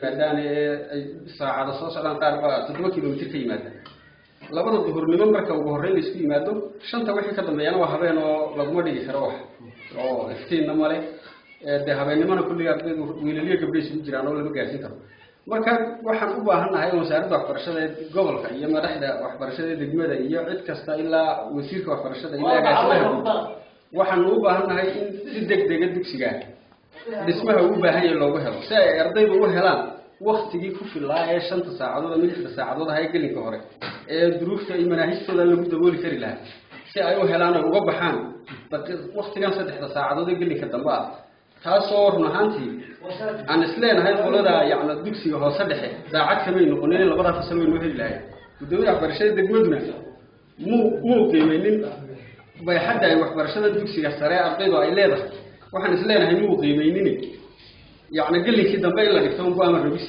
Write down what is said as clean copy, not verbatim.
maadaana saacada soo socdaan qaar baa 7 kiiloomitir ka yimaada labada duhurnimo marka ugu horreyn isku yimaado shanta wixii ka dambeeyana waa habeen oo laguma dhigi karo wax oo iftiinna male de habeenimana kulliga ardaydu wiilaliyo gabdhays u jiraan oo lama gaarsiin karo marka waxaan u baahanahay wasaaradda waxbarashada gobolka iyo madaxda waxbarashada degmada iyo cid kasta ilaa wasiirka waxbarashada ilaa gaasimaha waxaan u baahanahay in si degdeg ah dugsiga dhismaha u baahan yahay loogu helo si ay ardaydu u helaan waqtigii ku filaa ee 5 saacadood ama 6 saacadood ay gelinka hore ee duruufta ay manaahijtooda lagu dabooli kari lahaa si ay u helaan uga baxaan waqtigan 3 saacadood ee gelinka dambe ah taasoo run ahaantii aan isleenahay qolada yacni dugsiga hoose dhexe saacad kamay noqonin labada fasal way noo heli lahayd gudoomiyaha waxbarashada degmaduna muu qiimeynin bay hadda ay waxbarashada dugsiga sare ardaydu ay leedahay waxaan isleenahay muu qiimeynin yacni gelinkii dambe in la dhigto un baa ama rabis